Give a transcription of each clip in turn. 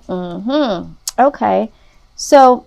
Okay. So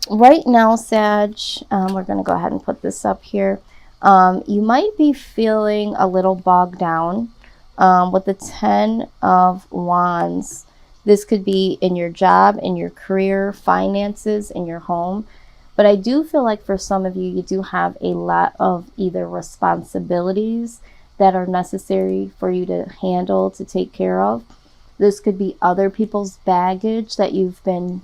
right now, Sag, we're going to go ahead and put this up here. You might be feeling a little bogged down with the 10 of Wands. This could be in your job, in your career, finances, in your home. But I do feel like for some of you, you do have a lot of either responsibilities that are necessary for you to handle, to take care of. This could be other people's baggage that you've been,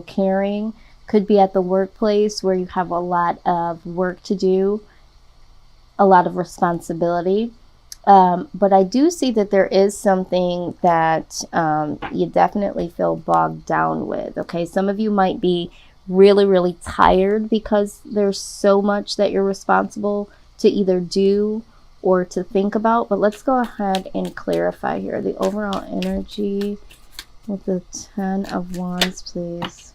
carrying. Could be at the workplace where you have a lot of work to do, a lot of responsibility. But I do see that there is something that you definitely feel bogged down with. Okay, some of you might be really, really tired because there's so much that you're responsible to either do or to think about. But let's go ahead and clarify here the overall energy with the 10 of Wands, please.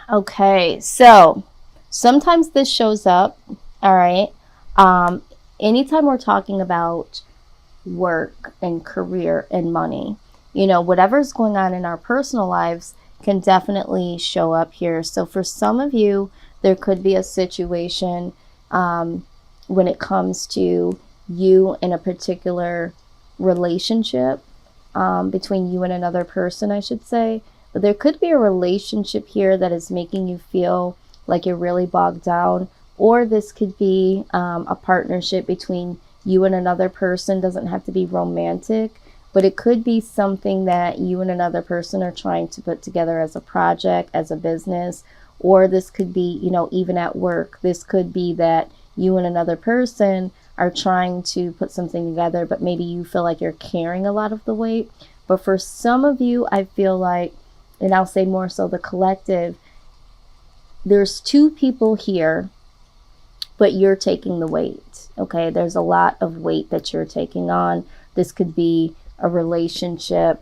Okay, so sometimes this shows up, all right? Anytime we're talking about work and career and money, whatever's going on in our personal lives can definitely show up here. So for some of you, there could be a situation when it comes to you in a particular relationship, between you and another person, I should say. But there could be a relationship here that is making you feel like you're really bogged down. Or this could be a partnership between you and another person. Doesn't have to be romantic, but it could be something that you and another person are trying to put together as a project, as a business. Or this could be, even at work. This could be that you and another person are trying to put something together, but maybe you feel like you're carrying a lot of the weight. But for some of you, I feel like, and I'll say more so the collective, there's two people here, but you're taking the weight. Okay, there's a lot of weight that you're taking on. This could be a relationship,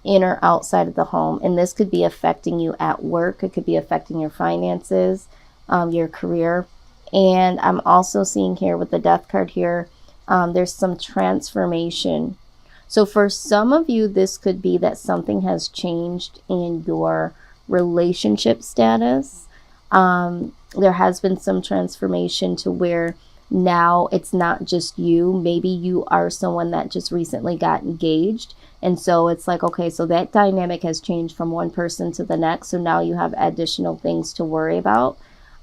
in or outside of the home, and this could be affecting you at work. It could be affecting your finances, your career. And I'm also seeing here with the Death card here, there's some transformation. So for some of you, this could be that something has changed in your relationship status. There has been some transformation to where now it's not just you. Maybe you are someone that just recently got engaged. And so it's like, okay, so that dynamic has changed from one person to the next. So now you have additional things to worry about,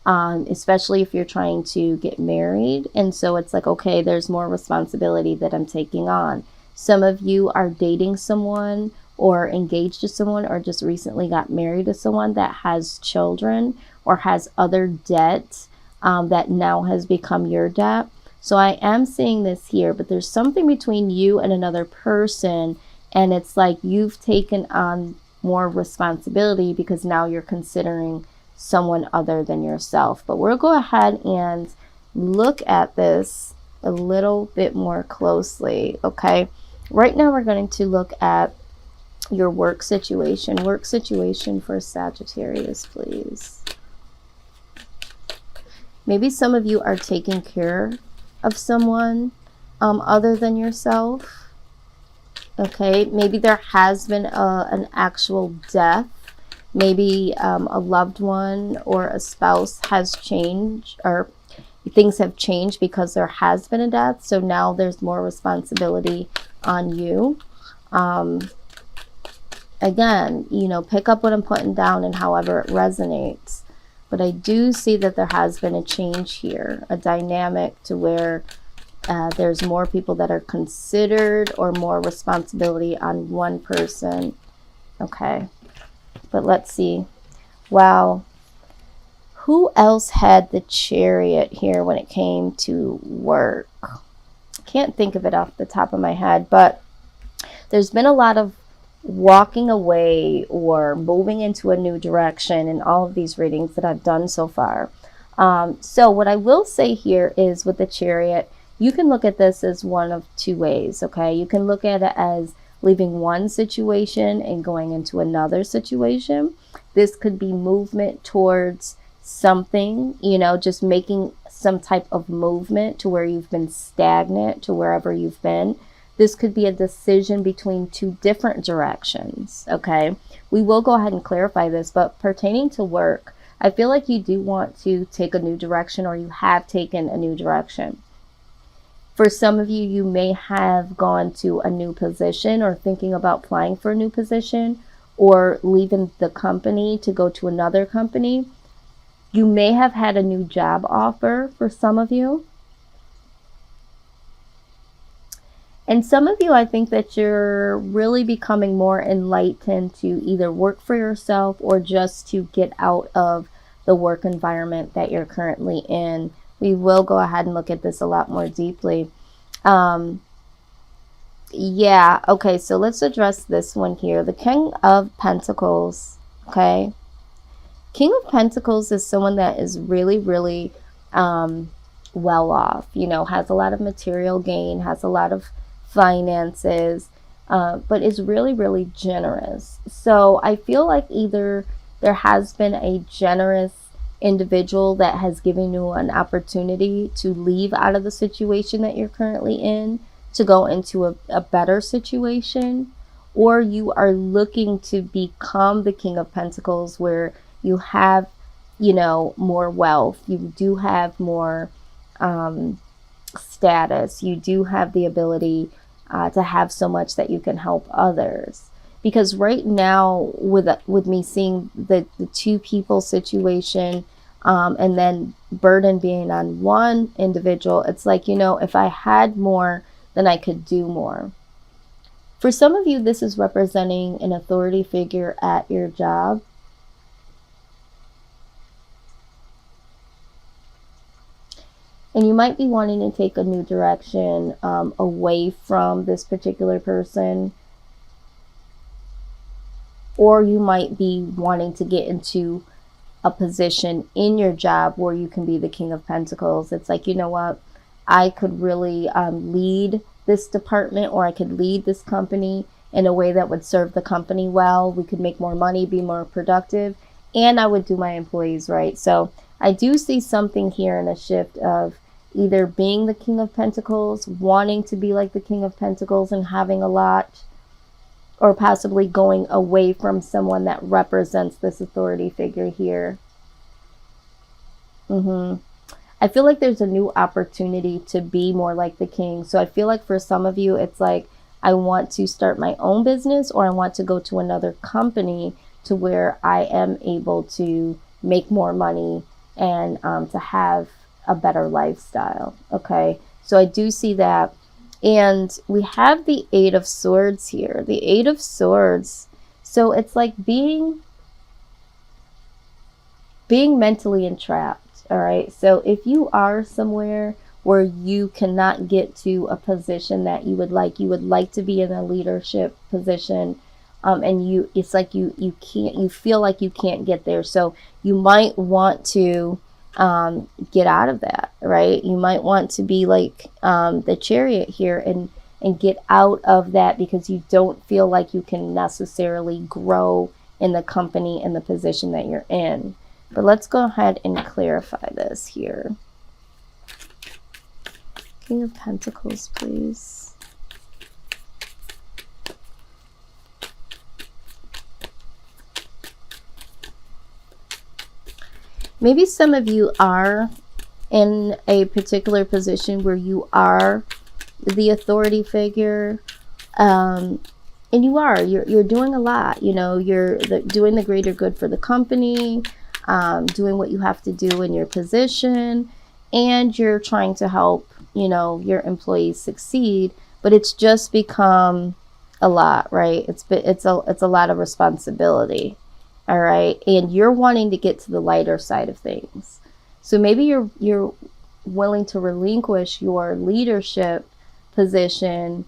especially if you're trying to get married. And so it's like, okay, there's more responsibility that I'm taking on. Some of you are dating someone or engaged to someone or just recently got married to someone that has children or has other debt that now has become your debt. So I am seeing this here, but there's something between you and another person, and it's like you've taken on more responsibility because now you're considering someone other than yourself. But we'll go ahead and look at this a little bit more closely, okay? Right now we're going to look at your work situation. Work situation for Sagittarius, please. Maybe some of you are taking care of someone other than yourself. Okay, maybe there has been an actual death. Maybe a loved one or a spouse has changed, or things have changed because there has been a death. So now there's more responsibility on you. Again, pick up what I'm putting down and however it resonates. But I do see that there has been a change here, a dynamic to where there's more people that are considered or more responsibility on one person. Okay, but let's see. Wow. Who else had the Chariot here when it came to work? Can't think of it off the top of my head, but there's been a lot of walking away or moving into a new direction in all of these readings that I've done so far. So what I will say here is with the Chariot, you can look at this as one of two ways, okay? You can look at it as leaving one situation and going into another situation. This could be movement towards something, just making some type of movement to where you've been stagnant to wherever you've been. this could be a decision between two different directions, okay? We will go ahead and clarify this, but pertaining to work, I feel like you do want to take a new direction, or you have taken a new direction. For some of you, you may have gone to a new position or thinking about applying for a new position or leaving the company to go to another company. You may have had a new job offer for some of you. And some of you, I think that you're really becoming more enlightened to either work for yourself or just to get out of the work environment that you're currently in. We will go ahead and look at this a lot more deeply. Yeah, okay, so let's address this one here. The King of Pentacles, okay? King of Pentacles is someone that is really, really well off, you know, has a lot of material gain, has a lot of finances, but is really, really generous. So I feel like either there has been a generous individual that has given you an opportunity to leave out of the situation that you're currently in to go into a better situation, or you are looking to become the King of Pentacles where you have, you know, more wealth, you do have more status, you do have the ability to have so much that you can help others. Because right now, with me seeing the two people situation, and then burden being on one individual, it's like, you know, if I had more, then I could do more. For some of you, this is representing an authority figure at your job. And you might be wanting to take a new direction away from this particular person. Or you might be wanting to get into a position in your job where you can be the King of Pentacles. It's like, you know what, I could really lead this department, or I could lead this company in a way that would serve the company well. We could make more money, be more productive, and I would do my employees right. So I do see something here in a shift of either being the King of Pentacles, wanting to be like the King of Pentacles and having a lot, or possibly going away from someone that represents this authority figure here. I feel like there's a new opportunity to be more like the king. So I feel like for some of you, it's like, I want to start my own business, or I want to go to another company to where I am able to make more money and to have a better lifestyle. Okay, so I do see that. And we have the Eight of Swords here. The Eight of Swords. So it's like being mentally entrapped. All right. So if you are somewhere where you cannot get to a position that you would like to be in a leadership position, and it's like you feel like you can't get there. So you might want to get out of that, right? You might want to be like the Chariot here and get out of that, because you don't feel like you can necessarily grow in the company and the position that you're in. But let's go ahead and clarify this here. King of Pentacles, please. Maybe some of you are in a particular position where you are the authority figure, and you're doing a lot. You know, you're doing the greater good for the company, doing what you have to do in your position, and you're trying to help, you know, your employees succeed. But it's just become a lot, right? It's a lot of responsibility. All right, and you're wanting to get to the lighter side of things. So maybe you're willing to relinquish your leadership position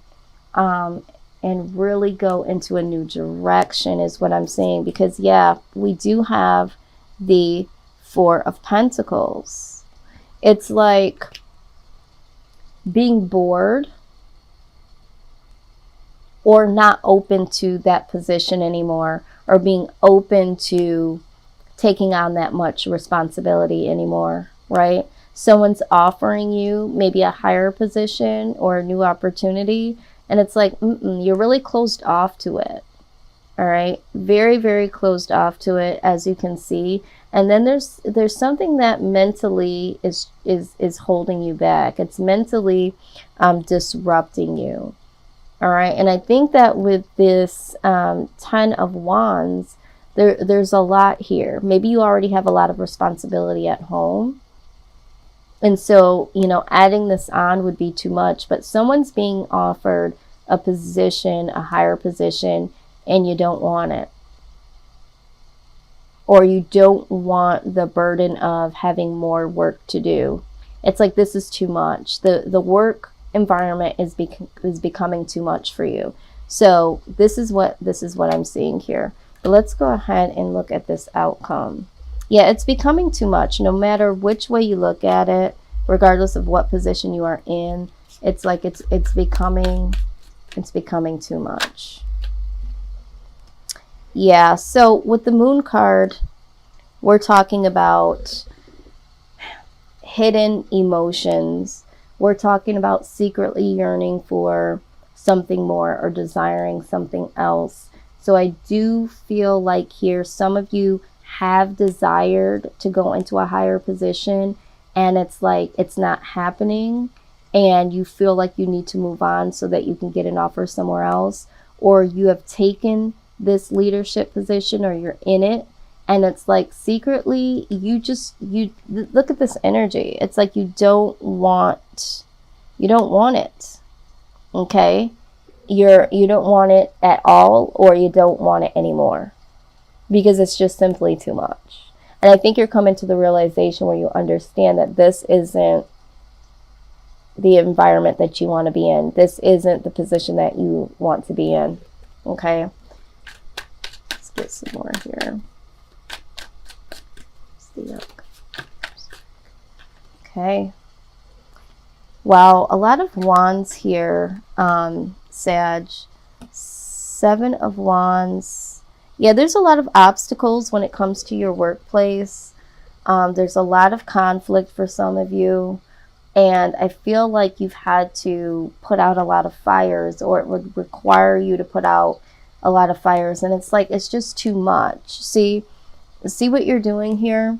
and really go into a new direction, is what I'm saying. Because yeah, we do have the Four of Pentacles. It's like being bored or not open to that position anymore, or being open to taking on that much responsibility anymore, right? Someone's offering you maybe a higher position or a new opportunity, And it's like, you're really closed off to it. All right, very, very closed off to it, as you can see. And then there's something that mentally is holding you back. It's mentally disrupting you. All right, and I think that with this 10 of Wands, there's a lot here. Maybe you already have a lot of responsibility at home. And so, adding this on would be too much. But someone's being offered a position, a higher position, and you don't want it. Or you don't want the burden of having more work to do. It's like, this is too much. The work environment is becoming too much for you. So this is what I'm seeing here. But let's go ahead and look at this outcome. Yeah, it's becoming too much. No matter which way you look at it, regardless of what position you are in, it's like it's becoming too much. Yeah, so with the Moon card, we're talking about hidden emotions. We're talking about secretly yearning for something more or desiring something else. So I do feel like here some of you have desired to go into a higher position, and it's like it's not happening, and you feel like you need to move on so that you can get an offer somewhere else, or you have taken this leadership position or you're in it, and it's like secretly you look at this energy. It's like you don't want it. Okay, you don't want it at all, or you don't want it anymore, because it's just simply too much. And I think you're coming to the realization where you understand that this isn't the environment that you want to be in. This isn't the position that you want to be in. Okay, let's get some more here. Okay. Wow, a lot of Wands here, Sag. 7 of Wands. Yeah, there's a lot of obstacles when it comes to your workplace. There's a lot of conflict for some of you. And I feel like you've had to put out a lot of fires, or it would require you to put out a lot of fires. And it's like, it's just too much. See what you're doing here?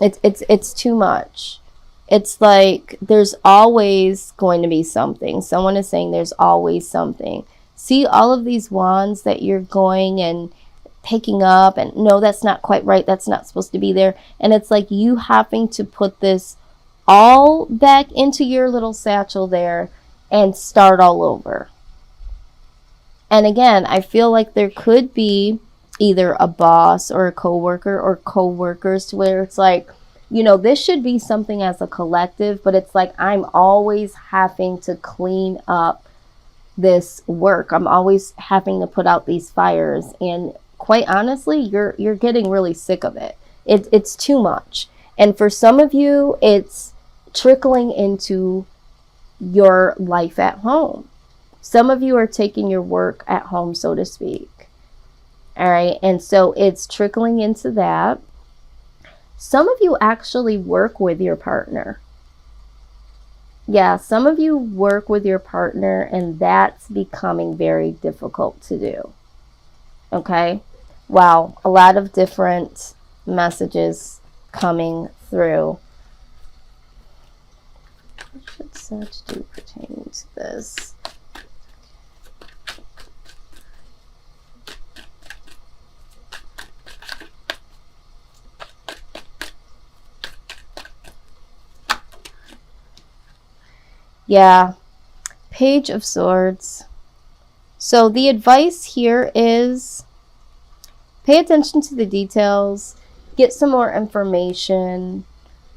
It's too much. It's like there's always going to be something. Someone is saying there's always something. See all of these wands that you're going and picking up, and no, that's not quite right. That's not supposed to be there. And it's like you having to put this all back into your little satchel there and start all over. And again, I feel like there could be either a boss or a coworker or coworkers to where it's like, this should be something as a collective, but it's like I'm always having to clean up this work. I'm always having to put out these fires, and quite honestly, you're getting really sick of it. It's too much. And for some of you, it's trickling into your life at home. Some of you are taking your work at home, so to speak. All right, and so it's trickling into that. Some of you actually work with your partner. Yeah, some of you work with your partner, and that's becoming very difficult to do. Okay? Wow, a lot of different messages coming through. What should Sag do pertaining to this? Yeah, Page of Swords. So the advice here is pay attention to the details, get some more information.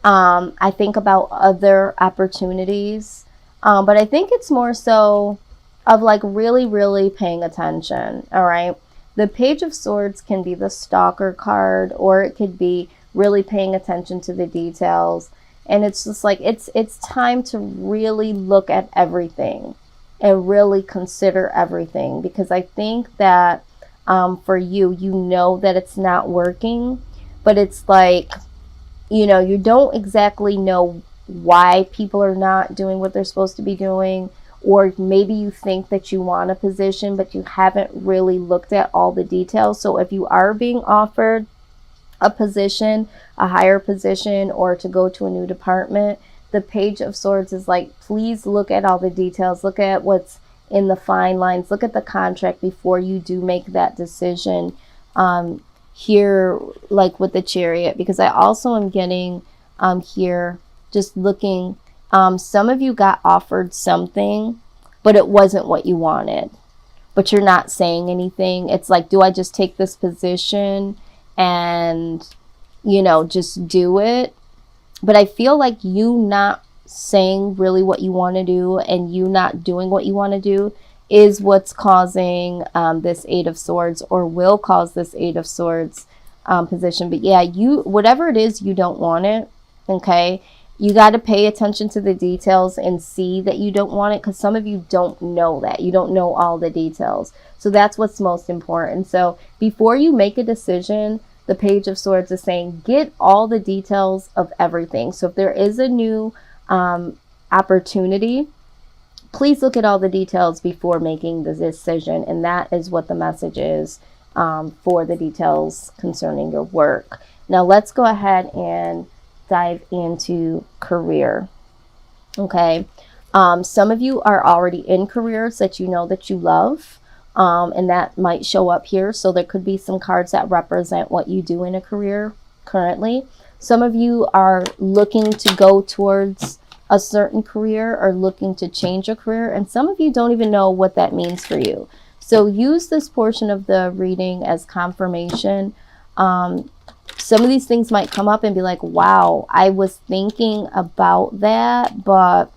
I think about other opportunities, but I think it's more so of like really, really paying attention. All right. The Page of Swords can be the stalker card, or it could be really paying attention to the details. And it's just like, it's time to really look at everything and really consider everything, because I think that for you that it's not working, but it's like, you don't exactly know why people are not doing what they're supposed to be doing, or maybe you think that you want a position, but you haven't really looked at all the details. So if you are being offered a position, a higher position, or to go to a new department, the Page of Swords is like, please look at all the details, look at what's in the fine lines, look at the contract before you do make that decision. Here, like with the Chariot, because I also am getting here, just looking, some of you got offered something, but it wasn't what you wanted, but you're not saying anything. It's like, do I just take this position and, you know, just do it? But I feel like you not saying really what you want to do and you not doing what you want to do is what's causing this Eight of Swords, or will cause this Eight of Swords position. But yeah, you, whatever it is, you don't want it. Okay. You got to pay attention to the details and see that you don't want it, because some of you don't know that. You don't know all the details. So that's what's most important. So before you make a decision, the Page of Swords is saying, get all the details of everything. So if there is a new opportunity, please look at all the details before making the decision. And that is what the message is for the details concerning your work. Now let's go ahead and dive into career. Okay. Some of you are already in careers that you know that you love. And that might show up here. So there could be some cards that represent what you do in a career currently. Some of you are looking to go towards a certain career or looking to change a career. And some of you don't even know what that means for you. So use this portion of the reading as confirmation. Some of these things might come up and be like, wow, I was thinking about that, but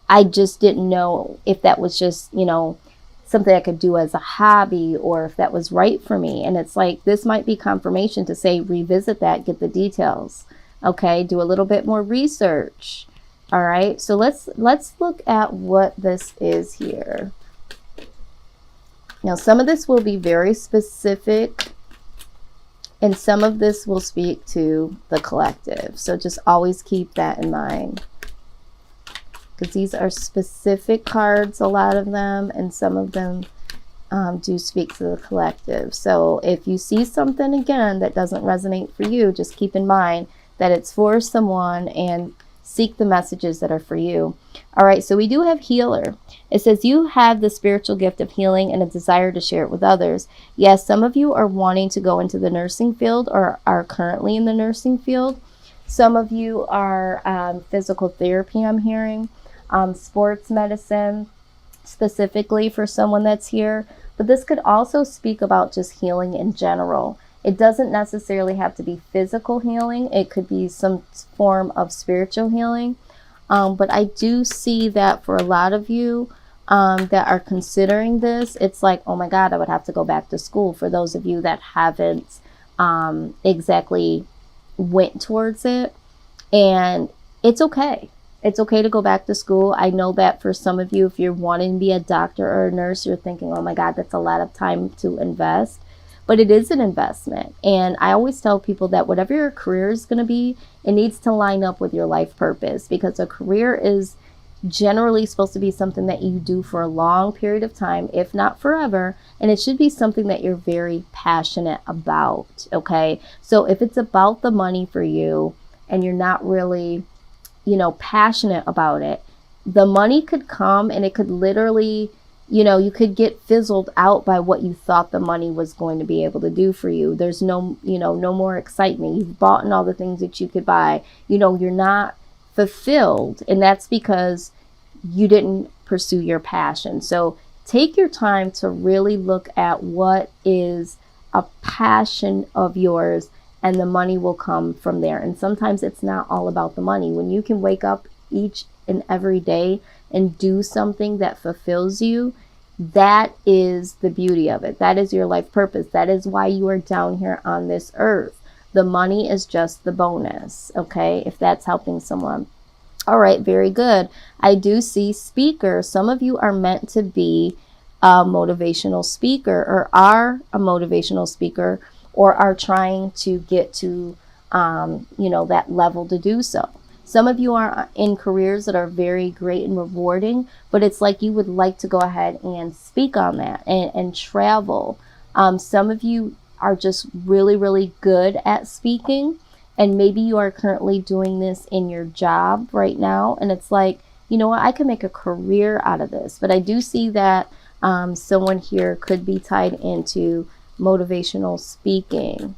I just didn't know if that was just, you know, something I could do as a hobby, or if that was right for me. And it's like, this might be confirmation to say, revisit that, get the details. Okay, do a little bit more research. All right, so let's look at what this is here. Now, some of this will be very specific, and some of this will speak to the collective. So just always keep that in mind, because these are specific cards, a lot of them, and some of them do speak to the collective. So if you see something again that doesn't resonate for you, just keep in mind that it's for someone, and seek the messages that are for you. All right, so we do have healer. It says you have the spiritual gift of healing and a desire to share it with others. Yes, some of you are wanting to go into the nursing field or are currently in the nursing field. Some of you are physical therapy, I'm hearing. Sports medicine, specifically for someone that's here. But this could also speak about just healing in general. It doesn't necessarily have to be physical healing. It could be some form of spiritual healing. But I do see that for a lot of you that are considering this, it's like, oh my God, I would have to go back to school. For those of you that haven't exactly went towards it. And it's okay. It's okay to go back to school. I know that for some of you, if you're wanting to be a doctor or a nurse, you're thinking, oh my God, that's a lot of time to invest. But it is an investment. And I always tell people that whatever your career is going to be, it needs to line up with your life purpose, because a career is generally supposed to be something that you do for a long period of time, if not forever. And it should be something that you're very passionate about. Okay. So if it's about the money for you and you're not really, you know, passionate about it, the money could come and it could literally, you know, you could get fizzled out by what you thought the money was going to be able to do for you. There's no, you know, no more excitement. You've bought in all the things that you could buy. You know, you're not fulfilled. And that's because you didn't pursue your passion. So take your time to really look at what is a passion of yours, and the money will come from there. And sometimes it's not all about the money. When you can wake up each and every day and do something that fulfills you, that is the beauty of it. That is your life purpose. That is why you are down here on this earth. The money is just the bonus, okay? If that's helping someone. All right, very good. I do see speaker. Some of you are meant to be a motivational speaker, or are a motivational speaker, or are trying to get to, you know, that level to do so. Some of you are in careers that are very great and rewarding, but it's like you would like to go ahead and speak on that and travel. Some of you are just really, really good at speaking, and maybe you are currently doing this in your job right now, and it's like, you know what, I can make a career out of this. But I do see that someone here could be tied into motivational speaking.